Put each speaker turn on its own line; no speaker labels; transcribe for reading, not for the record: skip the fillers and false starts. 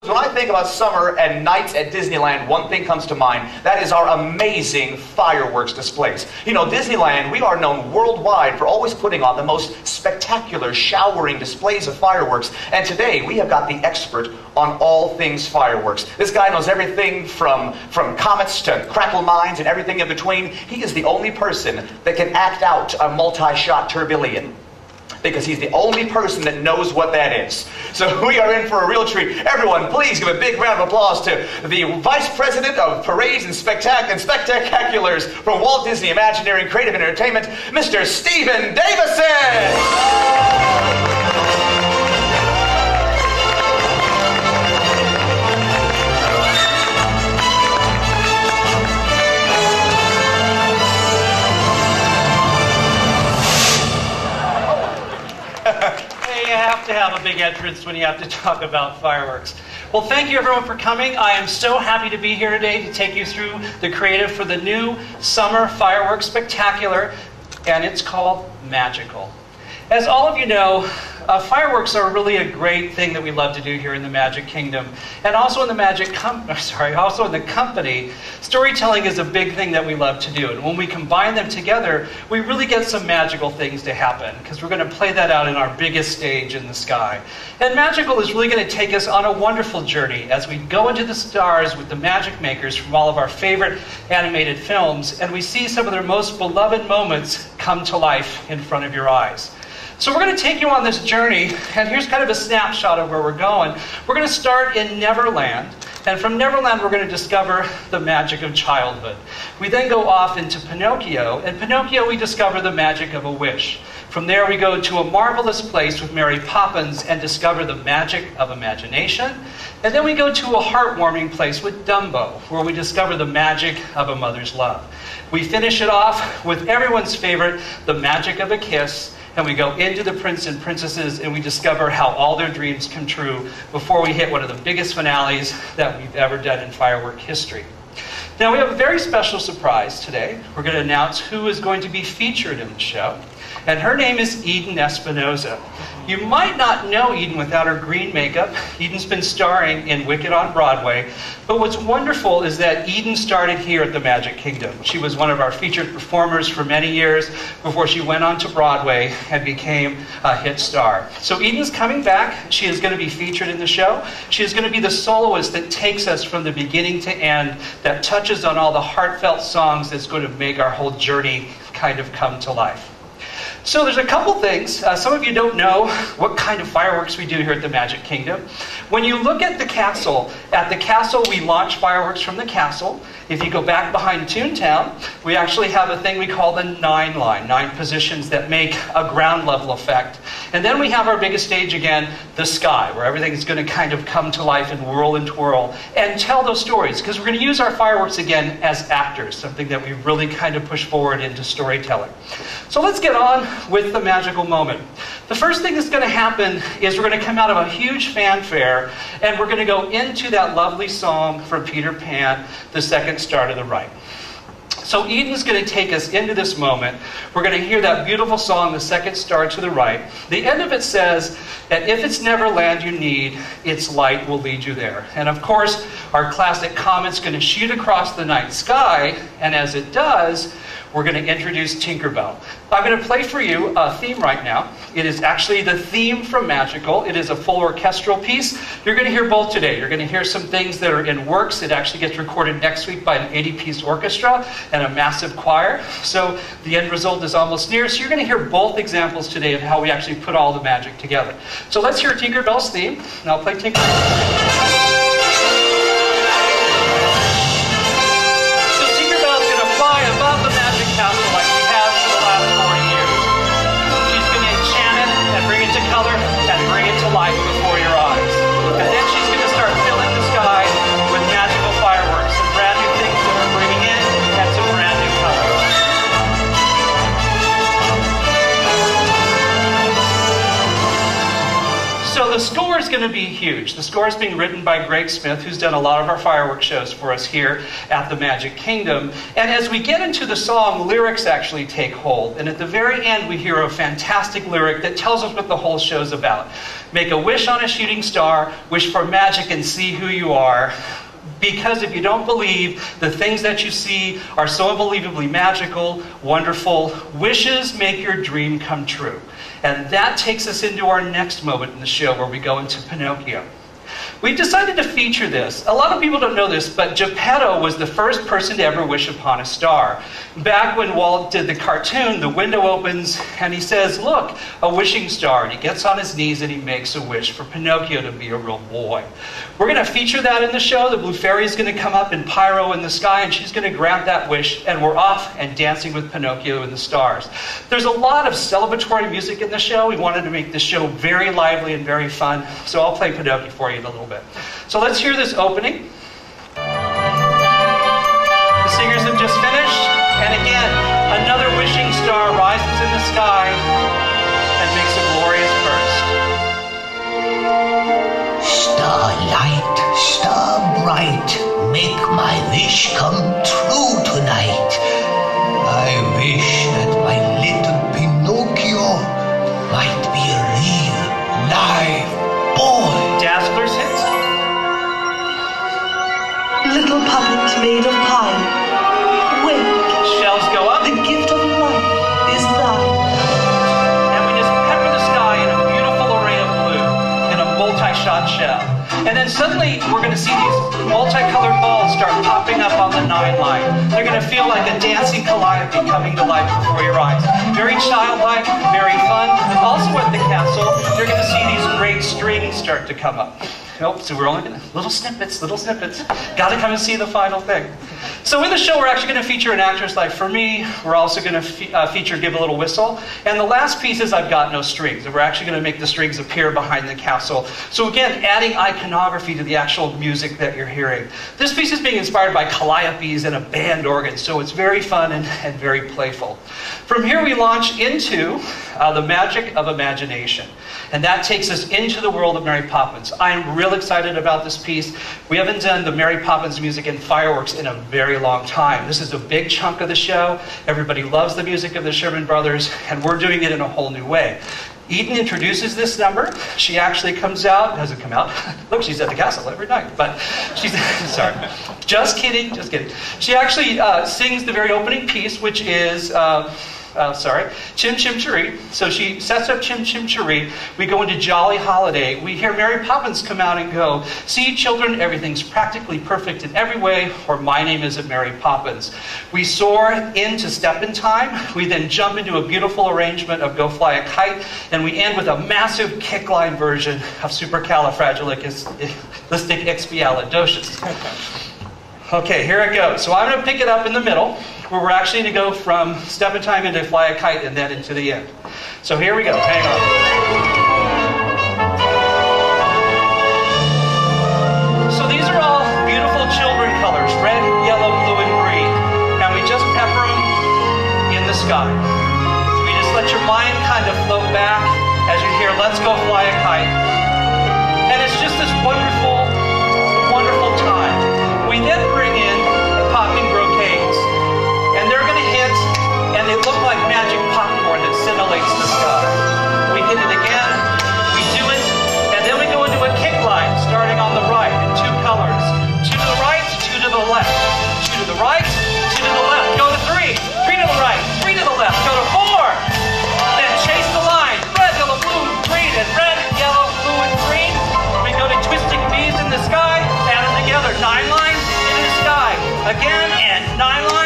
When I think about summer and nights at Disneyland, one thing comes to mind. That is our amazing fireworks displays. You know, Disneyland, we are known worldwide for always putting on the most spectacular showering displays of fireworks. And today, we have got the expert on all things fireworks. This guy knows everything from comets to crackle mines and everything in between. He is the only person that can act out a multi-shot tourbillon, because he's the only person that knows what that is. So we are in for a real treat. Everyone, please give a big round of applause to the Vice President of Parades and Spectaculars from Walt Disney Imagineering and Creative Entertainment, Mr. Steven Davison!
You have to have a big entrance when you have to talk about fireworks. Well, thank you everyone for coming. I am so happy to be here today to take you through the creative for the new Summer Fireworks Spectacular, and it's called Magical. As all of you know, fireworks are really a great thing that we love to do here in the Magic Kingdom, and also in the also in the company. Storytelling is a big thing that we love to do, and when we combine them together, we really get some magical things to happen, because we're going to play that out in our biggest stage in the sky. And Magical is really going to take us on a wonderful journey as we go into the stars with the magic makers from all of our favorite animated films, and we see some of their most beloved moments come to life in front of your eyes. So we're going to take you on this journey, and here's kind of a snapshot of where we're going. We're going to start in Neverland, and from Neverland we're going to discover the magic of childhood. We then go off into Pinocchio, and Pinocchio we discover the magic of a wish. From there we go to A Marvelous Place with Mary Poppins and discover the magic of imagination. And then we go to A Heartwarming Place with Dumbo, where we discover the magic of a mother's love. We finish it off with everyone's favorite, the magic of a kiss. And we go into the Prince and Princesses and we discover how all their dreams come true before we hit one of the biggest finales that we've ever done in firework history. Now we have a very special surprise today. We're going to announce who is going to be featured in the show. And her name is Eden Espinosa. You might not know Eden without her green makeup. Eden's been starring in Wicked on Broadway. But what's wonderful is that Eden started here at the Magic Kingdom. She was one of our featured performers for many years before she went on to Broadway and became a hit star. So Eden's coming back. She is going to be featured in the show. She is going to be the soloist that takes us from the beginning to end, that touches on all the heartfelt songs that's going to make our whole journey kind of come to life. So there's a couple things. Some of you don't know what kind of fireworks we do here at the Magic Kingdom. When you look at the castle we launch fireworks from the castle. If you go back behind Toontown, we actually have a thing we call the 9 line, 9 positions that make a ground level effect. And then we have our biggest stage again, the sky, where everything's going to kind of come to life and whirl and twirl and tell those stories, because we're going to use our fireworks again as actors, something that we really kind of push forward into storytelling. So let's get on with the magical moment. The first thing that's going to happen is we're going to come out of a huge fanfare and we're going to go into that lovely song from Peter Pan, The Second Star to the Right. So Eden's going to take us into this moment. We're going to hear that beautiful song, The Second Star to the Right. The end of it says, and if it's Neverland you need, its light will lead you there. And of course, our classic comet's going to shoot across the night sky, and as it does, we're going to introduce Tinkerbell. I'm going to play for you a theme right now. It is actually the theme from Magical. It is a full orchestral piece. You're going to hear both today. You're going to hear some things that are in works. It actually gets recorded next week by an 80-piece orchestra and a massive choir. So the end result is almost near. So you're going to hear both examples today of how we actually put all the magic together. So let's hear Tinkerbell's theme, and I'll play Tinkerbell. Above the magic castle like we have for the last 40 years. She's going to enchant it and bring it to color and bring it to life before your eyes. And then she's going to start filling the sky with magical fireworks, some brand new things that we're bringing in and some brand new colors. So the score is going to be huge. The score is being written by Greg Smith, who's done a lot of our fireworks shows for us here at the Magic Kingdom. And as we get into the song, lyrics actually take hold. And at the very end, we hear a fantastic lyric that tells us what the whole show's about. Make a wish on a shooting star, wish for magic and see who you are. Because if you don't believe the things that you see are so unbelievably magical, wonderful, wishes make your dream come true. And that takes us into our next moment in the show where we go into Pinocchio. We decided to feature this. A lot of people don't know this, but Geppetto was the first person to ever wish upon a star. Back when Walt did the cartoon, the window opens and he says, look, a wishing star. And he gets on his knees and he makes a wish for Pinocchio to be a real boy. We're going to feature that in the show. The Blue Fairy is going to come up in pyro in the sky and she's going to grant that wish and we're off and dancing with Pinocchio and the stars. There's a lot of celebratory music in the show. We wanted to make the show very lively and very fun. So I'll play Pinocchio for you in a little bit. So let's hear this opening. The singers have just finished, and again, another wishing star rises in the sky and makes a glorious burst.
Starlight, star bright, make my wish come true tonight. I wish that my little Pinocchio might be a real, live boy.
Dazzler's hit.
Little puppet made of pine, wake,
Shells go up.
the gift of life is thine.
And we just pepper the sky in a beautiful array of blue in a multi-shot shell. And then suddenly we're going to see these multicolored balls start popping up on the 9 line. They're going to feel like a dancing calliope coming to life before your eyes. Very childlike, very fun. Also at the castle, you're going to see these great strings start to come up. Nope, so we're only going to, little snippets. Got to come and see the final thing. So in the show, we're actually going to feature an actress like for me. We're also going to feature Give a Little Whistle. And the last piece is I've Got No Strings. And we're actually going to make the strings appear behind the castle. So again, adding iconography to the actual music that you're hearing. This piece is being inspired by calliopes and a band organ. So it's very fun and very playful. From here, we launch into the magic of imagination. And that takes us into the world of Mary Poppins. I'm real excited about this piece. We haven't done the Mary Poppins music and fireworks in a very long time. This is a big chunk of the show. Everybody loves the music of the Sherman Brothers, and we're doing it in a whole new way. Eden introduces this number. She actually comes out, doesn't come out. Look, she's at the castle every night, but she's, sorry. Just kidding. She actually sings the very opening piece, which is, Chim Chim Cheree. So she sets up Chim Chim Cheree. We go into Jolly Holiday. We hear Mary Poppins come out and go, see children, everything's practically perfect in every way, or my name isn't Mary Poppins. We soar into Step in Time. We then jump into a beautiful arrangement of Go Fly a Kite, and we end with a massive kickline version of Supercalifragilisticexpialidocious. Okay, here it goes. So I'm going to pick it up in the middle, where we're actually going to go from Step in Time into Fly a Kite and then into the end. So here we go. Hang on. So these are all beautiful children colors, red, yellow, blue, and green. And we just pepper them in the sky. So you just let your mind kind of float back as you hear Let's Go Fly a Kite. And it's just this wonderful, wonderful time. We then bring in popping brocades. And they're going to hit, and they look like magic popcorn that scintillates the sky. We hit it again, we do it, and then we go into a kick line starting on the right in 2 colors. 2 to the right, 2 to the left. 2 to the right, 2 to the left. Go to 3. 3 to the right, 3 to the left. Go to 4. Then chase the line. Red, yellow, blue, green, and red, yellow, blue, and green. We go to twisting bees in the sky, add them together. 9 lines into the sky. Again, and 9 lines.